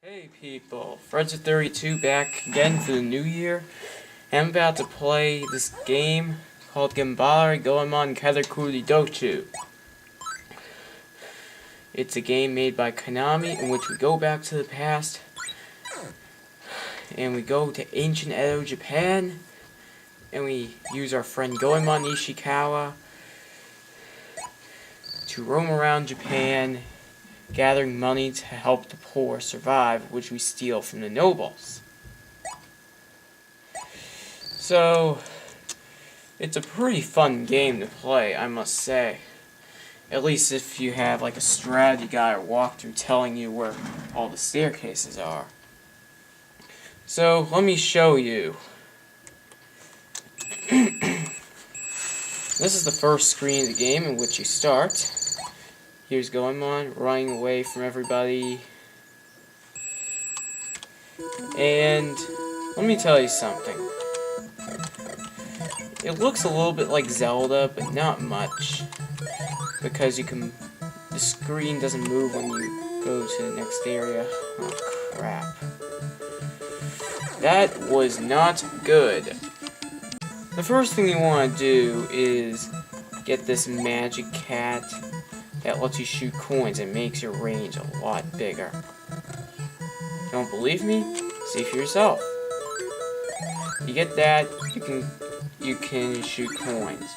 Hey people, TF32 back again for the new year. I'm about to play this game called Ganbare Goemon Karakuri Douchuu. It's a game made by Konami in which we go back to the past and we go to Ancient Edo, Japan, and we use our friend Goemon Ishikawa to roam around Japan gathering money to help the poor survive, which we steal from the nobles. So, it's a pretty fun game to play, I must say. At least if you have like a strategy guy or walkthrough telling you where all the staircases are. So, let me show you. This is the first screen of the game in which you start. Here's Goemon running away from everybody. And let me tell you something. It looks a little bit like Zelda, but not much. Because the screen doesn't move when you go to the next area. Oh crap. That was not good. The first thing you want to do is get this magic cat that lets you shoot coins and makes your range a lot bigger. Don't believe me? See for yourself. You get that, you can shoot coins.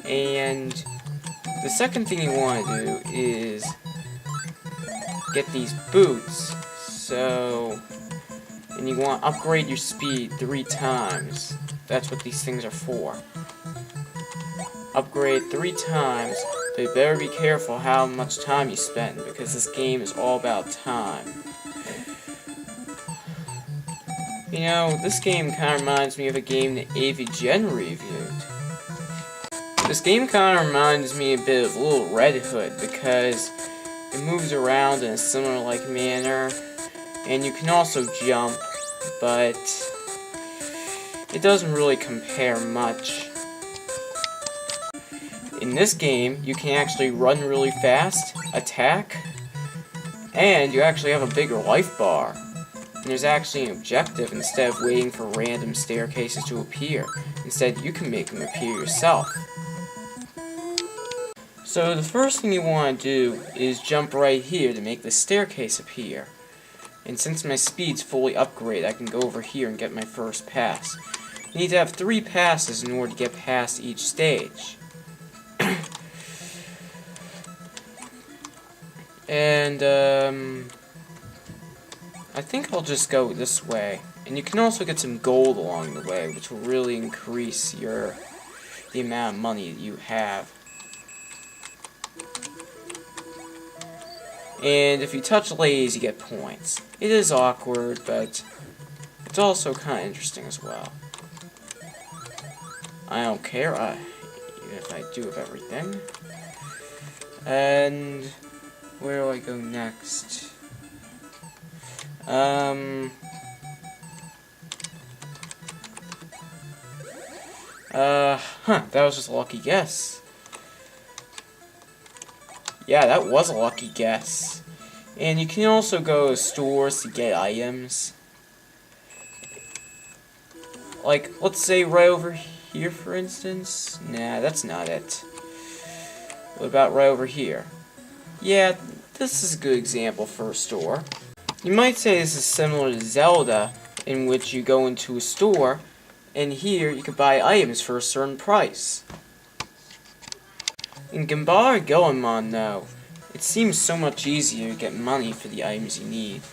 And the second thing you want to do is get these boots. And you want to upgrade your speed 3 times. That's what these things are for. Upgrade 3 times. But you better be careful how much time you spend, because this game is all about time. You know, this game kind of reminds me of a game that AVGen reviewed. This game kind of reminds me a bit of Little Red Hood, because it moves around in a similar-like manner, and you can also jump, but it doesn't really compare much. In this game, you can actually run really fast, attack, and you actually have a bigger life bar. And there's actually an objective instead of waiting for random staircases to appear. Instead, you can make them appear yourself. So the first thing you want to do is jump right here to make the staircase appear. And since my speed's fully upgraded, I can go over here and get my first pass. You need to have 3 passes in order to get past each stage. And, I think I'll just go this way. And you can also get some gold along the way, which will really increase the amount of money that you have. And if you touch ladies, you get points. It is awkward, but it's also kind of interesting as well. I don't care, even if I do have everything. And where do I go next? That was just a lucky guess. Yeah, that was a lucky guess. And you can also go to stores to get items. Like, let's say right over here, for instance. Nah, that's not it. What about right over here? Yeah, this is a good example for a store. You might say this is similar to Zelda, in which you go into a store, and here you can buy items for a certain price. In Ganbare Goemon, though, it seems so much easier to get money for the items you need.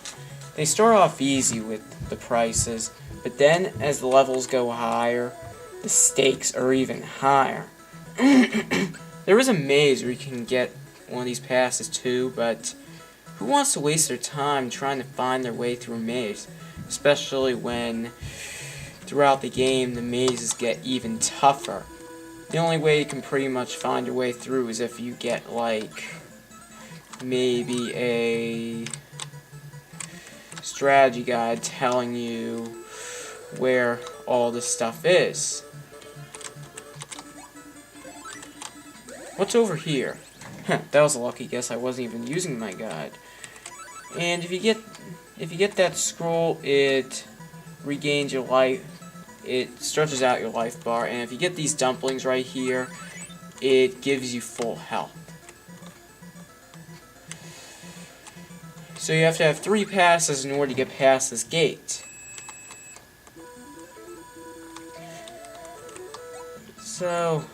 They start off easy with the prices, but then as the levels go higher, the stakes are even higher. There is a maze where you can get one of these passes too, but who wants to waste their time trying to find their way through a maze? Especially when throughout the game the mazes get even tougher. The only way you can pretty much find your way through is if you get like maybe a strategy guide telling you where all this stuff is. What's over here? That was a lucky guess. I wasn't even using my guide. And if you get that scroll, it regains your life. It stretches out your life bar, and if you get these dumplings right here, it gives you full health. So you have to have 3 passes in order to get past this gate. So,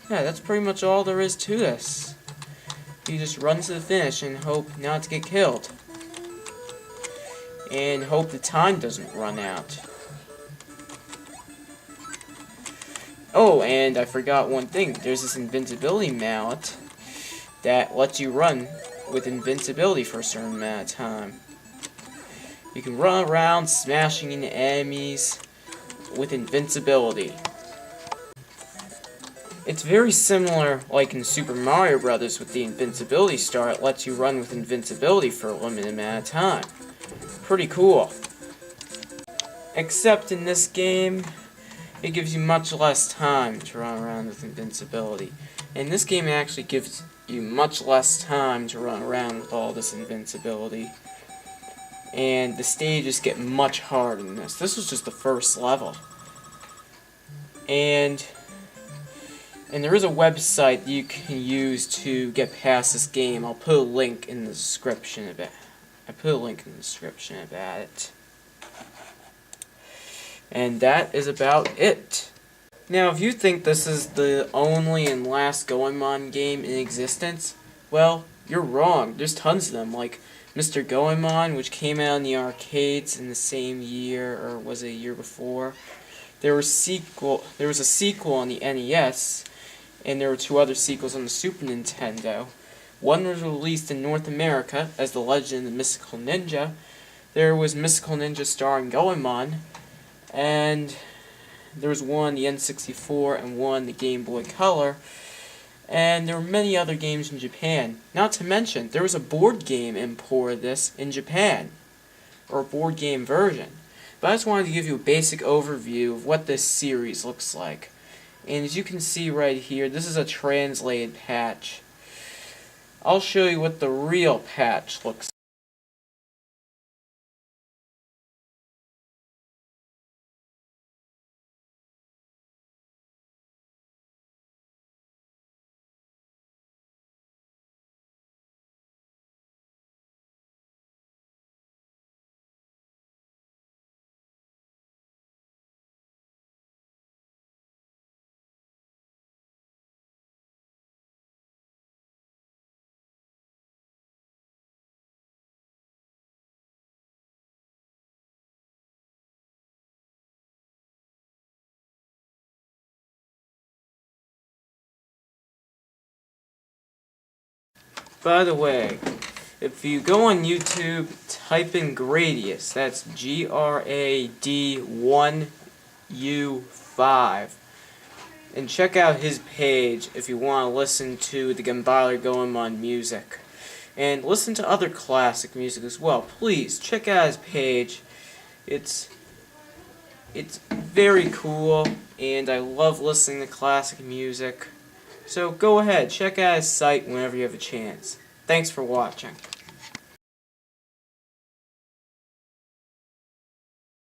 yeah, that's pretty much all there is to this. You just run to the finish and hope not to get killed. And hope the time doesn't run out. Oh, and I forgot one thing. There's this invincibility mallet that lets you run with invincibility for a certain amount of time. You can run around smashing into enemies with invincibility. It's very similar like in Super Mario Bros. With the invincibility star. It lets you run with invincibility for a limited amount of time. Pretty cool. Except in this game, it gives you much less time to run around with invincibility. In this game, it actually gives you much less time to run around with all this invincibility. And the stages get much harder than this. This was just the first level. And there is a website you can use to get past this game. I'll put a link in the description about it. And that is about it. Now, if you think this is the only and last Goemon game in existence, well, you're wrong. There's tons of them, like Mr. Goemon, which came out in the arcades in the same year, or was it a year before? There was a sequel on the NES, and there were 2 other sequels on the Super Nintendo. One was released in North America as The Legend of the Mystical Ninja. There was Mystical Ninja starring Goemon, and there was one, the N64, and one, the Game Boy Color. And there were many other games in Japan. Not to mention, there was a board game import of this in Japan, or a board game version. But I just wanted to give you a basic overview of what this series looks like. And as you can see right here, this is a translated patch. I'll show you what the real patch looks like. By the way, if you go on YouTube, type in Gradius, that's GRAD1U5, and check out his page if you want to listen to the Ganbare Goemon music. And listen to other classic music as well. Please, check out his page. It's very cool, and I love listening to classic music. So go ahead, check out his site whenever you have a chance. Thanks for watching.